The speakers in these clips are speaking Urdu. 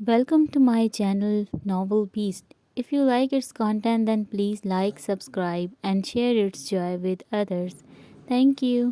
Welcome to my channel Novel Beast. If you like its content, then please like, subscribe, and share its joy with others. Thank you.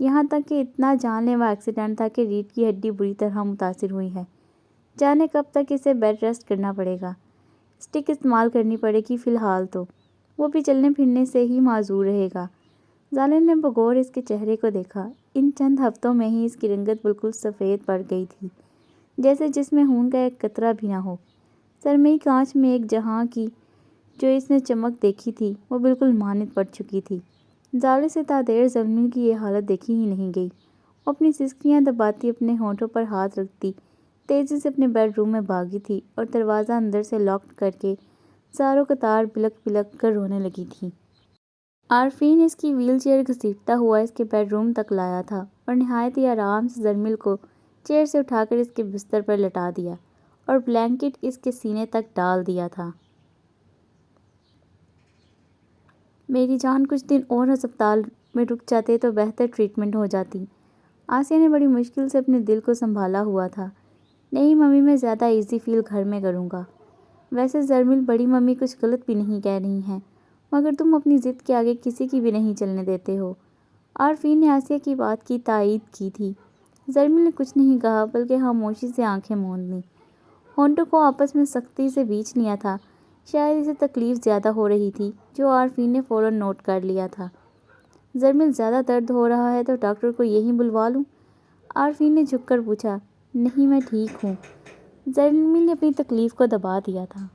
یہاں تک کہ اتنا جان لیوا ایکسیڈنٹ تھا کہ ریڑھ کی ہڈی بری طرح متاثر ہوئی ہے۔ جانے کب تک اسے بیڈ ریسٹ کرنا پڑے گا، اسٹک استعمال کرنی پڑے گی، فی الحال تو وہ بھی چلنے پھرنے سے ہی معذور رہے گا۔ ظالم نے بغور اس کے چہرے کو دیکھا۔ ان چند ہفتوں میں ہی اس کی رنگت بالکل سفید پڑ گئی تھی، جیسے جس میں خون کا ایک قطرہ بھی نہ ہو۔ سرمئی کانچ میں ایک جہاں کی جو اس نے چمک دیکھی تھی وہ بالکل ماند پڑ چکی تھی۔ ظالم سے تا دیر زلمل کی یہ حالت دیکھی ہی نہیں گئی۔ وہ اپنی سسکیاں دباتی اپنے ہونٹوں پر ہاتھ رکھتی تیزی سے اپنے بیڈ روم میں بھاگی تھی اور دروازہ اندر سے لاک کر کے زاروں قطار بلک بلک کر رونے لگی تھی۔ عارفین اس کی ویل چیئر گھسیٹتا ہوا اس کے بیڈ روم تک لایا تھا اور نہایت ہی آرام سے زلمل کو چیئر سے اٹھا کر اس کے بستر پر لٹا دیا اور بلینکٹ اس کے سینے تک ڈال دیا تھا۔ میری جان، کچھ دن اور ہسپتال میں رک جاتے تو بہتر ٹریٹمنٹ ہو جاتی۔ آسیہ نے بڑی مشکل سے اپنے دل کو سنبھالا ہوا تھا۔ نہیں ممی، میں زیادہ ایزی فیل گھر میں کروں گا۔ ویسے زلمل، بڑی ممی کچھ غلط بھی نہیں کہہ رہی ہیں، مگر تم اپنی ضد کے آگے کسی کی بھی نہیں چلنے دیتے ہو۔ عارفین نے آسیہ کی بات کی تائید کی تھی۔ زلمل نے کچھ نہیں کہا بلکہ خاموشی سے آنکھیں موند لیں، ہونٹوں کو آپس میں سختی سے بیچ لیا تھا۔ شاید اسے تکلیف زیادہ ہو رہی تھی، جو عارفین نے فوراً نوٹ کر لیا تھا۔ زلمل، زیادہ درد ہو رہا ہے تو ڈاکٹر کو یہیں بلوا لوں؟ عارفین نے جھک کر پوچھا۔ نہیں، میں ٹھیک ہوں۔ زلمل نے اپنی تکلیف کو دبا دیا تھا۔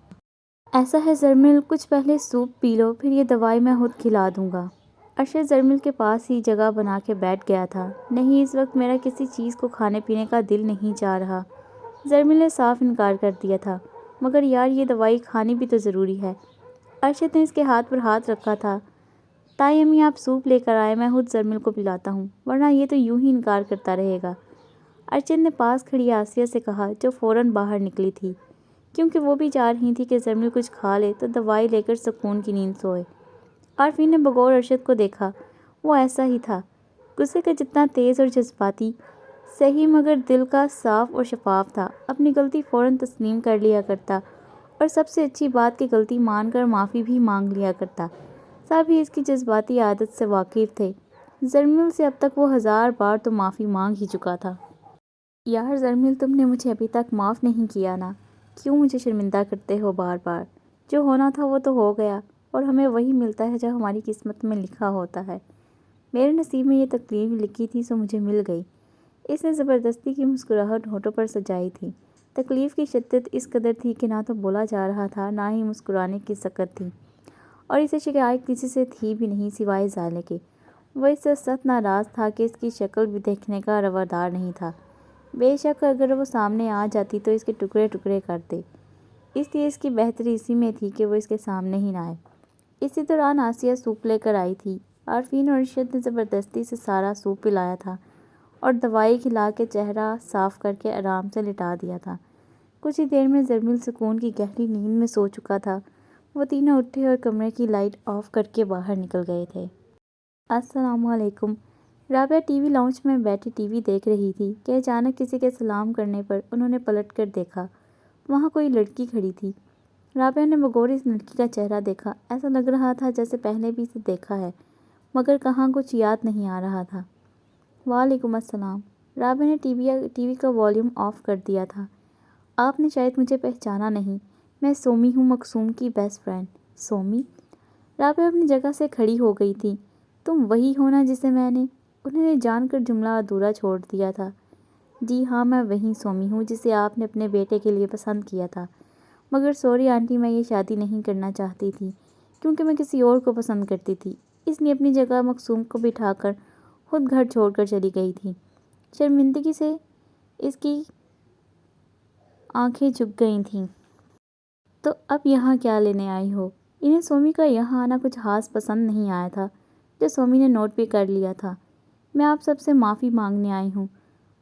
ایسا ہے زلمل، کچھ پہلے سوپ پی لو، پھر یہ دوائی میں خود کھلا دوں گا۔ ارشد زلمل کے پاس ہی جگہ بنا کے بیٹھ گیا تھا۔ نہیں، اس وقت میرا کسی چیز کو کھانے پینے کا دل نہیں چاہ رہا۔ زلمل نے صاف انکار کر دیا تھا۔ مگر یار، یہ دوائی کھانی بھی تو ضروری ہے۔ ارشد نے اس کے ہاتھ پر ہاتھ رکھا تھا۔ تائی امی، آپ سوپ لے کر آئے، میں خود زلمل کو پلاتا ہوں، ورنہ یہ تو یوں ہی انکار کرتا رہے گا۔ ارشد نے پاس کھڑی آسیہ سے کہا، جو فوراً باہر نکلی تھی، کیونکہ وہ بھی چاہ رہی تھی کہ زلمل کچھ کھا لے تو دوائی لے کر سکون کی نیند سوئے۔ عارفین نے بغور ارشد کو دیکھا۔ وہ ایسا ہی تھا، غصے کا جتنا تیز اور جذباتی صحیح، مگر دل کا صاف اور شفاف تھا۔ اپنی غلطی فوراً تسلیم کر لیا کرتا اور سب سے اچھی بات کہ غلطی مان کر معافی بھی مانگ لیا کرتا۔ سب ہی اس کی جذباتی عادت سے واقف تھے۔ زلمل سے اب تک وہ 1000 بار تو معافی مانگ ہی چکا تھا۔ یار زلمل، تم نے مجھے ابھی تک معاف نہیں کیا نا، کیوں مجھے شرمندہ کرتے ہو بار بار؟ جو ہونا تھا وہ تو ہو گیا، اور ہمیں وہی ملتا ہے جو ہماری قسمت میں لکھا ہوتا ہے۔ میرے نصیب میں یہ تکلیف لکھی تھی سو مجھے مل گئی۔ اس نے زبردستی کی مسکراہٹ ہونٹوں پر سجائی تھی۔ تکلیف کی شدت اس قدر تھی کہ نہ تو بولا جا رہا تھا، نہ ہی مسکرانے کی سکت تھی، اور اسے شکایت کسی سے تھی بھی نہیں سوائے ظالم کے۔ وہ اس سے سخت ناراض تھا کہ اس کی شکل بھی دیکھنے کا روادار نہیں تھا۔ بے شک اگر وہ سامنے آ جاتی تو اس کے ٹکڑے ٹکڑے کر دے، اس لیے اس کی بہتری اسی میں تھی کہ وہ اس کے سامنے ہی نہ آئے۔ اسی دوران آسیہ سوپ لے کر آئی تھی۔ عارفین اور ارشد نے زبردستی سے سارا سوپ پلایا تھا اور دوائی کھلا کے چہرہ صاف کر کے آرام سے لٹا دیا تھا۔ کچھ ہی دیر میں زلمل سکون کی گہری نیند میں سو چکا تھا۔ وہ تینوں اٹھے اور کمرے کی لائٹ آف کر کے باہر نکل گئے تھے۔ السلام علیکم۔ رابعہ ٹی وی لاؤنج میں بیٹھی ٹی وی دیکھ رہی تھی کہ اچانک کسی کے سلام کرنے پر انہوں نے پلٹ کر دیکھا۔ وہاں کوئی لڑکی کھڑی تھی۔ رابعہ نے بغور اس لڑکی کا چہرہ دیکھا، ایسا لگ رہا تھا جیسے پہلے بھی اسے دیکھا ہے، مگر کہاں کچھ یاد نہیں آ رہا تھا۔ وعلیکم السلام۔ رابعہ نے ٹی وی کا والیوم آف کر دیا تھا۔ آپ نے شاید مجھے پہچانا نہیں، میں سومی ہوں، مقصوم کی بیسٹ فرینڈ۔ سومی؟ رابعہ اپنی جگہ سے کھڑی ہو گئی تھی۔ تم وہی ہو نا جسے میں نے… انہوں نے جان کر جملہ ادھورا چھوڑ دیا تھا۔ جی ہاں، میں وہی سومی ہوں جسے آپ نے اپنے بیٹے کے لیے پسند کیا تھا، مگر سوری آنٹی، میں یہ شادی نہیں کرنا چاہتی تھی کیونکہ میں کسی اور کو پسند کرتی تھی، اس لیے اپنی جگہ مقصوم کو بٹھا کر خود گھر چھوڑ کر چلی گئی تھی۔ شرمندگی سے اس کی آنکھیں جھک گئی تھیں۔ تو اب یہاں کیا لینے آئی ہو؟ انہیں سومی کا یہاں آنا کچھ خاص پسند نہیں آیا تھا، جو سومی نے نوٹ بھی کر لیا تھا۔ میں آپ سب سے معافی مانگنے آئی ہوں۔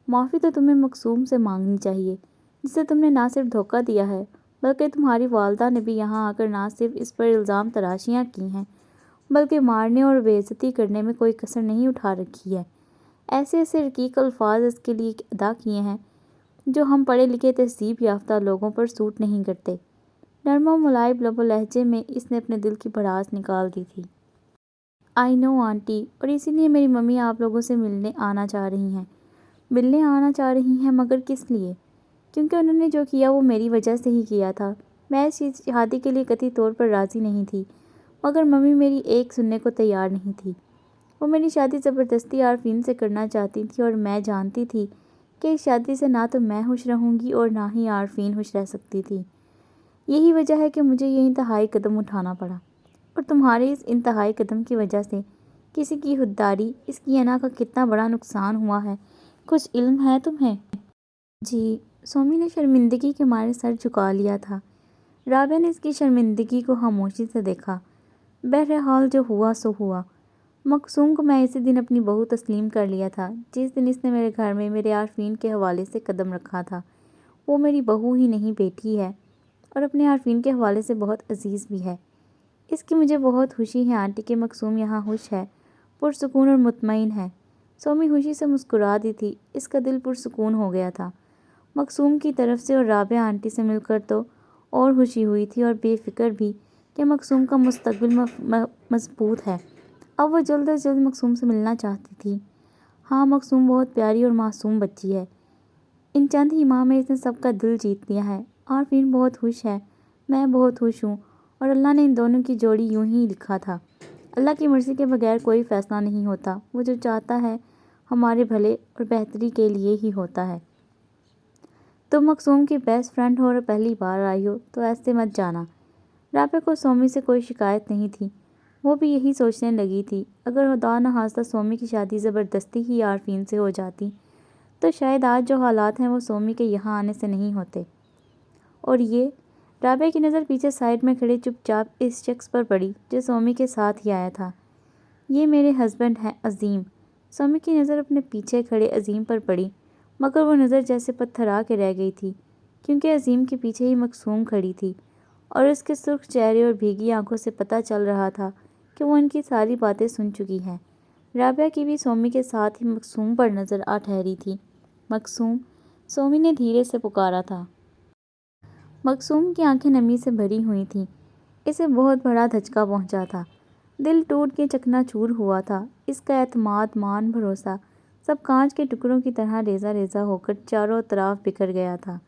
معافی تو تمہیں مقصوم سے مانگنی چاہیے، جسے تم نے نہ صرف دھوکہ دیا ہے بلکہ تمہاری والدہ نے بھی یہاں آ کر نہ صرف اس پر الزام تراشیاں کی ہیں بلکہ مارنے اور بے عزتی کرنے میں کوئی کسر نہیں اٹھا رکھی ہے۔ ایسے ایسے رقیق الفاظ اس کے لیے ادا کیے ہیں جو ہم پڑھے لکھے تہذیب یافتہ لوگوں پر سوٹ نہیں کرتے۔ نرم و ملائم لب و لہجے میں اس نے اپنے دل کی بھڑاس نکال دی تھی۔ آئی نو آنٹی، اور اسی لیے میری ممی آپ لوگوں سے ملنے آنا چاہ رہی ہیں، مگر کس لیے؟ کیونکہ انہوں نے جو کیا وہ میری وجہ سے ہی کیا تھا۔ میں اس شادی کے لیے قطعی طور پر راضی نہیں تھی، مگر ممی میری ایک سننے کو تیار نہیں تھی۔ وہ میری شادی زبردستی عارفین سے کرنا چاہتی تھی، اور میں جانتی تھی کہ اس شادی سے نہ تو میں خوش رہوں گی اور نہ ہی عارفین خوش رہ سکتی تھی۔ یہی وجہ ہے کہ مجھے یہ انتہائی قدم اٹھانا پڑا، اور تمہارے اس انتہائی قدم کی وجہ سے کسی کی خودداری، اس کی انا کا کتنا بڑا نقصان ہوا ہے، کچھ علم ہے تمہیں؟ جی، سومی نے شرمندگی کے مارے سر جھکا لیا تھا۔ رابعہ نے اس کی شرمندگی کو خاموشی سے دیکھا۔ بہرحال جو ہوا سو ہوا۔ مقصوم کو میں اسی دن اپنی بہو تسلیم کر لیا تھا جس دن اس نے میرے گھر میں میرے عارفین کے حوالے سے قدم رکھا تھا۔ وہ میری بہو ہی نہیں بیٹی ہے، اور اپنے عارفین کے حوالے سے بہت عزیز بھی ہے۔ اس کی مجھے بہت خوشی ہے آنٹی کہ مقصوم یہاں خوش ہے، پرسکون اور مطمئن ہے۔ سومی خوشی سے مسکرا دی تھی، اس کا دل پرسکون ہو گیا تھا۔ مقصوم کی طرف سے اور رابعہ آنٹی سے مل کر تو اور خوشی ہوئی تھی، اور بے فکر بھی کہ مقصوم کا مستقبل مضبوط ہے۔ اب وہ جلد از جلد مقصوم سے ملنا چاہتی تھی۔ ہاں، مقصوم بہت پیاری اور معصوم بچی ہے۔ ان چند ہی ماہ میں اس نے سب کا دل جیت لیا ہے۔ عارفین بہت خوش ہے، میں بہت خوش ہوں، اور اللہ نے ان دونوں کی جوڑی یوں ہی لکھا تھا۔ اللہ کی مرضی کے بغیر کوئی فیصلہ نہیں ہوتا، وہ جو چاہتا ہے ہمارے بھلے اور بہتری کے لیے ہی ہوتا ہے۔ تم مقصوم کی بیسٹ فرینڈ ہو اور پہلی بار آئی ہو تو ایسے مت جانا۔ رابعہ کو سومی سے کوئی شکایت نہیں تھی، وہ بھی یہی سوچنے لگی تھی اگر خدا نخواستہ سومی کی شادی زبردستی ہی عارفین سے ہو جاتی تو شاید آج جو حالات ہیں وہ سومی کے یہاں آنے سے نہیں ہوتے۔ اور یہ رابعہ کی نظر پیچھے سائڈ میں کھڑے چپ چاپ اس شخص پر پڑی جو سومی کے ساتھ ہی آیا تھا۔ یہ میرے ہسبینڈ ہیں، عظیم۔ سومی کی نظر اپنے پیچھے کھڑے عظیم پر پڑی، مگر وہ نظر جیسے پتھرا کے رہ گئی تھی، کیونکہ عظیم کے پیچھے ہی مقصوم کھڑی تھی، اور اس کے سرخ چہرے اور بھیگی آنکھوں سے پتہ چل رہا تھا کہ وہ ان کی ساری باتیں سن چکی ہے۔ رابعہ کی بھی سومی کے ساتھ ہی مقصوم پر نظر آ ٹھہری تھی۔ مقصوم، سومی نے دھیرے سے پکارا تھا۔ مقصوم کی آنکھیں نمی سے بھری ہوئی تھیں، اسے بہت بڑا دھچکا پہنچا تھا، دل ٹوٹ کے چکنا چور ہوا تھا۔ اس کا اعتماد، مان، بھروسہ سب کانچ کے ٹکڑوں کی طرح ریزہ ریزہ ہو کر چاروں طرف بکھر گیا تھا۔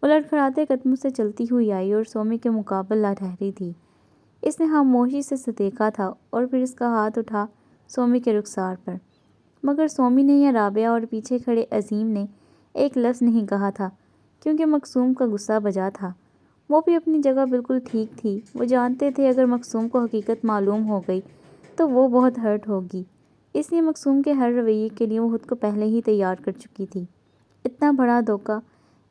وہ لڑکھڑاتے قدموں سے چلتی ہوئی آئی اور سومی کے مقابل آ ٹھہری تھی۔ اس نے خاموشی سے دیکھا تھا اور پھر اس کا ہاتھ اٹھا سومی کے رخسار پر، مگر سومی نے یا رابعہ اور پیچھے کھڑے عظیم نے ایک لفظ نہیں کہا تھا، کیونکہ مقصوم کا غصہ بجا تھا۔ وہ بھی اپنی جگہ بالکل ٹھیک تھی، وہ جانتے تھے اگر مقصوم کو حقیقت معلوم ہو گئی تو وہ بہت ہرٹ ہوگی، اس لیے مقصوم کے ہر رویے کے لیے وہ خود کو پہلے ہی تیار کر چکی تھی۔ اتنا بڑا دھوکہ،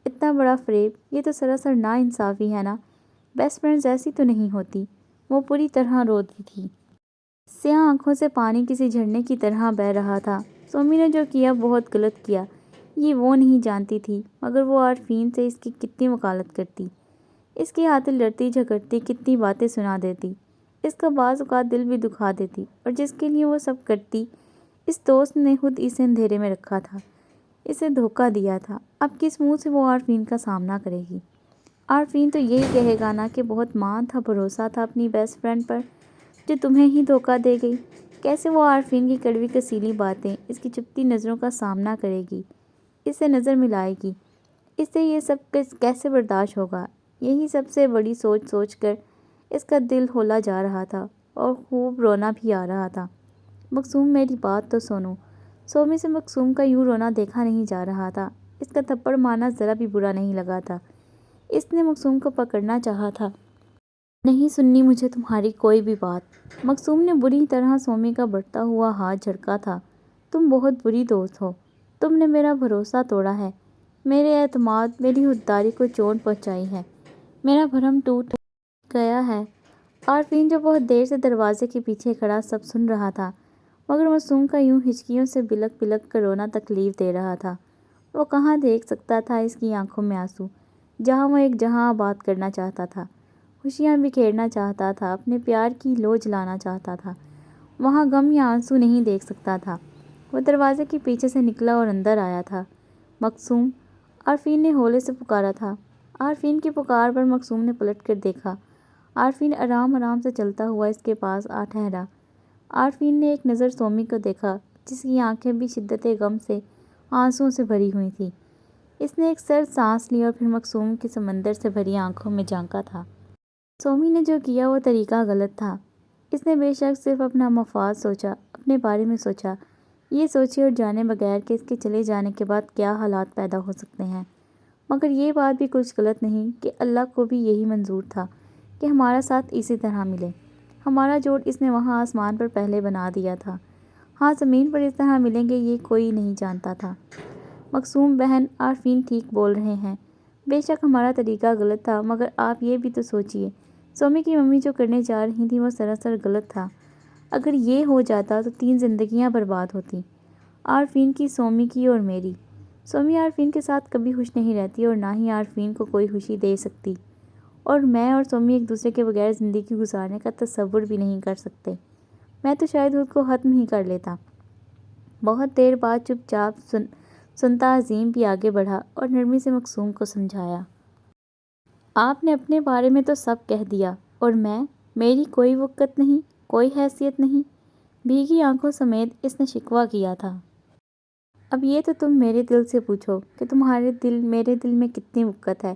اتنا بڑا فریب، یہ تو سراسر نا انصافی ہے نا۔ بیسٹ فرینڈز ایسی تو نہیں ہوتی۔ وہ پوری طرح رو دی تھی۔ سیاہ آنکھوں سے پانی کسی جھرنے کی طرح بہہ رہا تھا۔ سومی نے جو کیا بہت غلط کیا، یہ وہ نہیں جانتی تھی، مگر وہ عارفین سے اس کی کتنی وکالت کرتی، اس کی خاطر لڑتی جھگڑتی، کتنی باتیں سنا دیتی، اس کا بعض اوقات دل بھی دکھا دیتی، اور جس کے لیے وہ سب کرتی، اس دوست نے خود اسے اندھیرے میں رکھا تھا، اسے دھوکہ دیا تھا۔ اب کس منہ سے وہ عارفین کا سامنا کرے گی؟ عارفین تو یہی کہے گا نا کہ بہت مان تھا، بھروسہ تھا اپنی بیسٹ فرینڈ پر، جو تمہیں ہی دھوکہ دے گئی۔ کیسے وہ عارفین کی کڑوی کسیلی باتیں، اس کی چپتی نظروں کا سامنا کرے گی، اس سے نظر ملائے گی؟ اس سے یہ سب کیسے برداشت ہوگا؟ یہی سب سے بڑی سوچ سوچ کر اس کا دل ہولا جا رہا تھا اور خوب رونا بھی آ رہا تھا۔ مقصوم، میری بات تو سنو۔ سومی سے مقصوم کا یوں رونا دیکھا نہیں جا رہا تھا، اس کا تھپڑ مارنا ذرا بھی برا نہیں لگا تھا۔ اس نے مقصوم کو پکڑنا چاہا تھا۔ نہیں سننی مجھے تمہاری کوئی بھی بات۔ مقصوم نے بری طرح سومی کا بڑھتا ہوا ہاتھ جھٹکا تھا۔ تم بہت بری دوست ہو، تم نے میرا بھروسہ توڑا ہے، میرے اعتماد، میری خودداری کو چوٹ پہنچائی ہے، میرا بھرم ٹوٹ گیا ہے۔ عارفین جو بہت دیر سے دروازے کے پیچھے کھڑا سب سن رہا تھا، مگر مقصوم کا یوں ہچکیوں سے بلک بلک کر رونا تکلیف دے رہا تھا۔ وہ کہاں دیکھ سکتا تھا اس کی آنکھوں میں آنسو، جہاں وہ ایک جہاں آباد کرنا چاہتا تھا، خوشیاں بکھیرنا چاہتا تھا، اپنے پیار کی لو جلانا چاہتا تھا، وہاں غم یا آنسو نہیں دیکھ سکتا تھا۔ وہ دروازے کے پیچھے سے نکلا اور اندر آیا تھا۔ مقصوم، عارفین نے ہولے سے پکارا تھا۔ عارفین کی پکار پر مقصوم نے پلٹ کر دیکھا۔ عارفین آرام آرام سے چلتا ہوا اس کے پاس آ ٹھہرا۔ عارفین نے ایک نظر سومی کو دیکھا جس کی آنکھیں بھی شدت غم سے آنسوؤں سے بھری ہوئی تھیں۔ اس نے ایک سر سانس لی اور پھر مکسوم کی سمندر سے بھری آنکھوں میں جھانکا تھا۔ سومی نے جو کیا وہ طریقہ غلط تھا۔ اس نے بے شک صرف اپنا مفاد سوچا، اپنے بارے میں سوچا، یہ سوچے اور جانے بغیر کہ اس کے چلے جانے کے بعد کیا حالات پیدا ہو سکتے ہیں۔ مگر یہ بات بھی کچھ غلط نہیں کہ اللہ کو بھی یہی منظور تھا کہ ہمارا ساتھ اسی طرح ملے۔ ہمارا جوڑ اس نے وہاں آسمان پر پہلے بنا دیا تھا، ہاں زمین پر اس طرح ملیں گے یہ کوئی نہیں جانتا تھا۔ مکسوم بہن، عارفین ٹھیک بول رہے ہیں، بے شک ہمارا طریقہ غلط تھا، مگر آپ یہ بھی تو سوچئے سومی کی ممی جو کرنے جا رہی تھیں وہ سراسر غلط تھا۔ اگر یہ ہو جاتا تو 3 زندگیاں برباد ہوتی، عارفین کی، سومی کی اور میری۔ سومی عارفین کے ساتھ کبھی خوش نہیں رہتی اور نہ ہی عارفین کو کوئی خوشی دے سکتی، اور میں اور سومی ایک دوسرے کے بغیر زندگی گزارنے کا تصور بھی نہیں کر سکتے۔ میں تو شاید خود کو ختم ہی کر لیتا۔ بہت دیر بعد چپ چاپ سنتا عظیم بھی آگے بڑھا اور نرمی سے مکسوم کو سمجھایا۔ آپ نے اپنے بارے میں تو سب کہہ دیا، اور میری کوئی وقت نہیں، کوئی حیثیت نہیں۔ بھیگی آنکھوں سمیت اس نے شکوہ کیا تھا۔ اب یہ تو تم میرے دل سے پوچھو کہ تمہارے میرے دل میں کتنی وقت ہے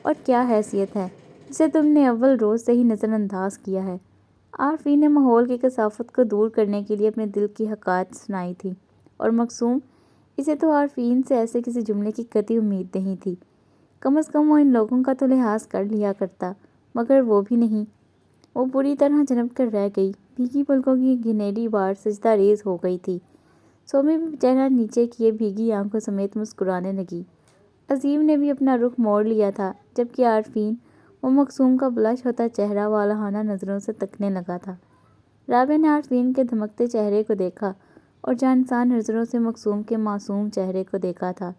اور کیا حیثیت ہے جسے تم نے اول روز سے ہی نظر انداز کیا ہے۔ عارفین نے ماحول کی کثافت کو دور کرنے کے لیے اپنے دل کی حقائق سنائی تھی، اور مکسوم، اسے تو عارفین سے ایسے کسی جملے کی قطعی امید نہیں تھی۔ کم از کم وہ ان لوگوں کا تو لحاظ کر لیا کرتا، مگر وہ بھی نہیں۔ وہ بری طرح جھنپ کر رہ گئی، بھیگی پلکوں کی گھنیری بار سجدہ ریز ہو گئی تھی۔ سومی بھی چہرہ نیچے کیے بھیگی آنکھوں سمیت مسکرانے لگی۔ عظیم نے بھی اپنا رخ موڑ لیا تھا، جبکہ عارفین وہ مکسوم کا بلش ہوتا چہرہ والہانہ نظروں سے تکنے لگا تھا۔ رابعہ نے عارفین کے دھمکتے چہرے کو دیکھا اور جانسان نظروں سے مکسوم کے معصوم چہرے کو دیکھا تھا۔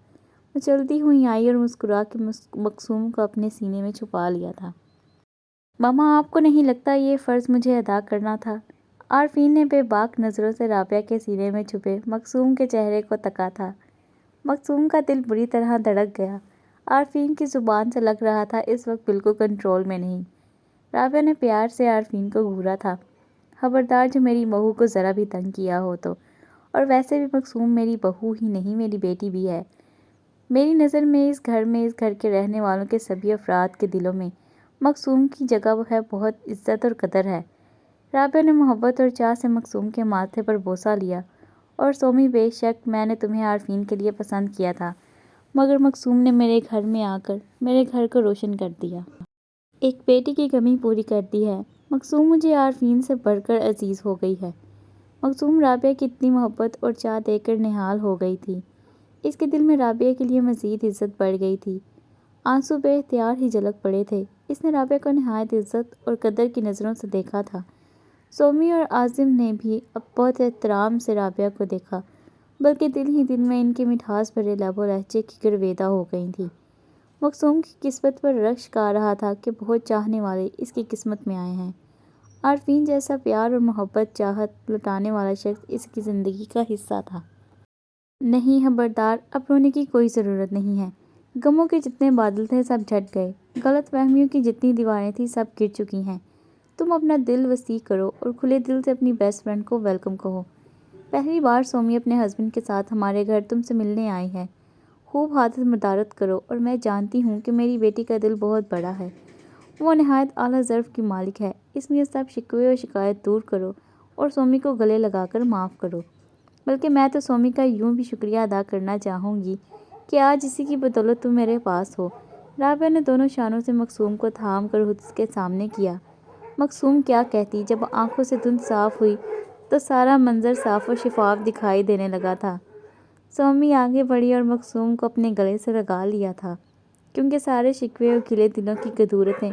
وہ چلتی ہوئی آئی اور مسکرا کے مکسوم کو اپنے سینے میں چھپا لیا تھا۔ ماما، آپ کو نہیں لگتا یہ فرض مجھے ادا کرنا تھا؟ عارفین نے بے باک نظروں سے رابعہ کے سینے میں چھپے مکسوم کے چہرے کو تکا تھا۔ مکسوم کا دل بری طرح دھڑک گیا۔ عارفین کی زبان سے لگ رہا تھا اس وقت بالکل کنٹرول میں نہیں۔ رابعہ نے پیار سے عارفین کو گھورا تھا۔ خبردار جو میری بہو کو ذرا بھی تنگ کیا ہو تو، اور ویسے بھی مکسوم میری بہو ہی نہیں میری بیٹی بھی ہے۔ میری نظر میں اس گھر کے رہنے والوں کے سبھی افراد کے دلوں میں مکسوم کی جگہ ہے، بہت عزت اور قدر ہے۔ رابعہ نے محبت اور چاہ سے مکسوم کے ماتھے پر بوسہ لیا، اور سومی، بے شک میں نے تمہیں عارفین کے لیے پسند کیا تھا، مگر مکسوم نے میرے گھر میں آ کر میرے گھر کو روشن کر دیا۔ ایک بیٹی کی کمی پوری کر دی ہے۔ مکسوم مجھے عارفین سے بڑھ کر عزیز ہو گئی ہے۔ مکسوم رابعہ کی اتنی محبت اور چاہ دیکھ کر نہال ہو گئی تھی۔ اس کے دل میں رابعہ کے لیے مزید عزت بڑھ گئی تھی۔ آنسو بے اختیار ہی جھلک پڑے تھے۔ اس نے رابعہ کو نہایت عزت اور قدر کی نظروں سے دیکھا تھا۔ سومی اور عازم نے بھی اب بہت احترام سے رابعہ کو دیکھا، بلکہ دل ہی دل میں ان کے مٹھاس بھرے لب و لہجے کی گرویدہ ہو گئی تھی۔ مکسوم کی قسمت پر رشک آ رہا تھا کہ بہت چاہنے والے اس کی قسمت میں آئے ہیں۔ عارفین جیسا پیار اور محبت چاہت لٹانے والا شخص اس کی زندگی کا حصہ تھا۔ نہیں، خبردار، اب رونے کی کوئی ضرورت نہیں ہے۔ غموں کے جتنے بادل تھے سب جھٹ گئے، غلط فہمیوں کی جتنی دیواریں تھیں سب گر چکی ہیں۔ تم اپنا دل وسیع کرو اور کھلے دل سے اپنی بیسٹ فرینڈ کو ویلکم کہو۔ پہلی بار سومی اپنے ہسبینڈ کے ساتھ ہمارے گھر تم سے ملنے آئی ہے۔ خوب حادث مدارت کرو، اور میں جانتی ہوں کہ میری بیٹی کا دل بہت بڑا ہے، وہ نہایت اعلیٰ ظرف کی مالک ہے، اس لیے سب شکوے و شکایت دور کرو اور سومی کو گلے لگا کر معاف کرو۔ بلکہ میں تو سومی کا یوں بھی شکریہ ادا کرنا چاہوں گی کہ آج اسی کی بدولت تم میرے پاس ہو۔ رابعہ نے دونوں شانوں سے مکسوم کو تھام کر اس کے سامنے کیا۔ مکسوم کیا کہتی، جب آنکھوں سے دھند صاف ہوئی تو سارا منظر صاف و شفاف دکھائی دینے لگا تھا۔ سومی آگے بڑھی اور مکسوم کو اپنے گلے سے لگا لیا تھا، کیونکہ سارے شکوے اور کھلے دلوں کی کدورتیں،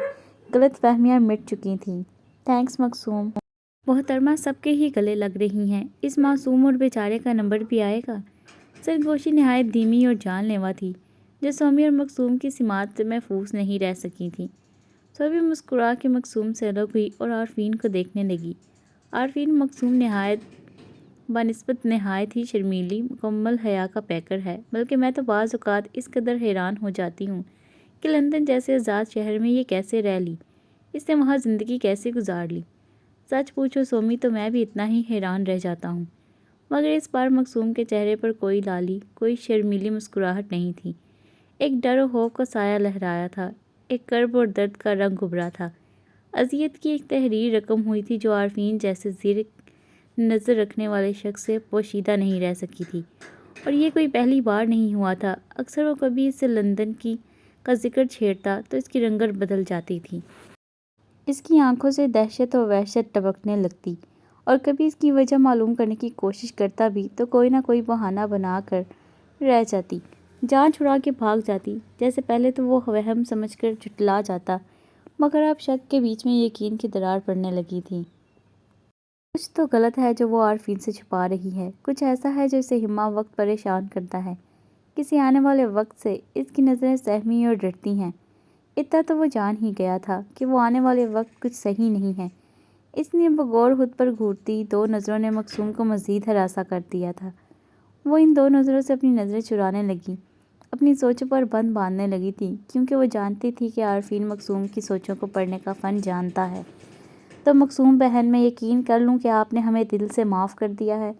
غلط فہمیاں مٹ چکی تھیں۔ تھینکس مکسوم، محترمہ سب کے ہی گلے لگ رہی ہیں، اس معصوم اور بیچارے کا نمبر بھی آئے گا۔ سرگوشی نہایت دھیمی اور جان لیوا تھی، جو سومی اور مکسوم کی سماعت سے محفوظ نہیں رہ سکی تھی۔ سومی مسکرا کے مکسوم سے الگ ہوئی اور عارفین کو دیکھنے لگی۔ عارفین، مکسوم بنسبت نہایت ہی شرمیلی مکمل حیا کا پیکر ہے، بلکہ میں تو بعض اوقات اس قدر حیران ہو جاتی ہوں کہ لندن جیسے آزاد شہر میں یہ کیسے رہ لی، اس نے وہاں زندگی کیسے گزار لی۔ سچ پوچھو سومی تو میں بھی اتنا ہی حیران رہ جاتا ہوں۔ مگر اس بار مقصوم کے چہرے پر کوئی لالی، کوئی شرمیلی مسکراہٹ نہیں تھی۔ ایک ڈر و خوف کا سایہ لہرایا تھا، ایک کرب اور درد کا رنگ ابھرا تھا۔ اذیت کی ایک تحریر رقم ہوئی تھی جو عارفین جیسے زیر نظر رکھنے والے شخص سے پوشیدہ نہیں رہ سکی تھی، اور یہ کوئی پہلی بار نہیں ہوا تھا۔ اکثر وہ کبھی اس سے لندن کا ذکر چھیڑتا تو اس کی رنگت بدل جاتی تھی۔ اس کی آنکھوں سے دہشت و وحشت ٹپکنے لگتی، اور کبھی اس کی وجہ معلوم کرنے کی کوشش کرتا بھی تو کوئی نہ کوئی بہانہ بنا کر رہ جاتی، جان چھڑا کے بھاگ جاتی۔ جیسے پہلے تو وہ وہم سمجھ کر جھٹلا جاتا، مگر اب شک کے بیچ میں یقین کی درار پڑنے لگی تھی۔ کچھ تو غلط ہے جو وہ عارفین سے چھپا رہی ہے، کچھ ایسا ہے جو اسے ہمہ وقت پریشان کرتا ہے۔ کسی آنے والے وقت سے اس کی نظریں سہمی اور ڈرتی ہیں۔ اتنا تو وہ جان ہی گیا تھا کہ وہ آنے والے وقت کچھ صحیح نہیں ہے، اس لیے بغور خود پر گھورتی دو نظروں نے مقصوم کو مزید ہراساں کر دیا تھا۔ وہ ان دو نظروں سے اپنی نظریں چرانے لگی، اپنی سوچوں پر بند باندھنے لگی تھی، کیونکہ وہ جانتی تھی کہ عارفین مقصوم کی سوچوں کو پڑھنے کا فن جانتا ہے۔ تو مقصوم بہن، میں یقین کر لوں کہ آپ نے ہمیں دل سے معاف کر دیا ہے؟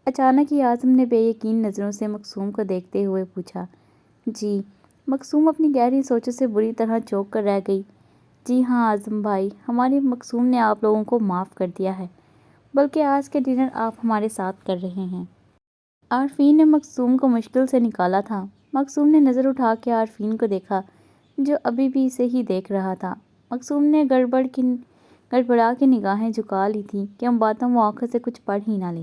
اچانک ہی اعظم نے بے یقین نظروں سے مقصوم کو دیکھتے ہوئے پوچھا۔ جی، مقصوم اپنی گہری سوچوں سے بری طرح چونک کر رہ گئی۔ جی ہاں اعظم بھائی، ہماری مقصوم نے آپ لوگوں کو معاف کر دیا ہے، بلکہ آج کے ڈنر آپ ہمارے ساتھ کر رہے ہیں۔ عارفین نے مقصوم کو مشکل سے نکالا تھا۔ مقصوم نے نظر اٹھا کے عارفین کو دیکھا جو ابھی بھی اسے ہی دیکھ رہا تھا۔ مقصوم نے گڑبڑا کے نگاہیں جھکا لی تھیں کہ ان باتوں وہ آنکھوں سے کچھ پڑھ ہی نہ لے،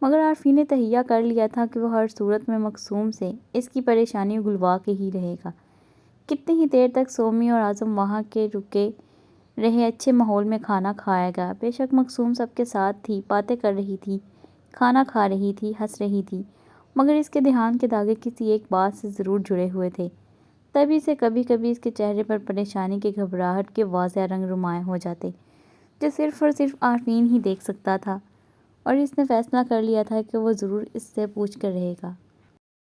مگر عارفین نے تہیہ کر لیا تھا کہ وہ ہر صورت میں مقصوم سے اس کی پریشانی اگلوا کے ہی رہے گا۔ کتنی ہی دیر تک سومی اور اعظم وہاں کے رکے رہے اچھے ماحول میں کھانا کھائے گا۔ بے شک مقصوم سب کے ساتھ تھی، باتیں کر رہی تھی، کھانا کھا رہی تھی، ہنس رہی تھی، مگر اس کے دھیان کے دھاگے کسی ایک بات سے ضرور جڑے ہوئے تھے۔ تبھی سے کبھی کبھی اس کے چہرے پر پریشانی کی گھبراہٹ کے واضح رنگ نمایاں ہو جاتے، جو صرف اور صرف عارفین ہی دیکھ سکتا تھا، اور اس نے فیصلہ کر لیا تھا کہ وہ ضرور اس سے پوچھ کر رہے گا۔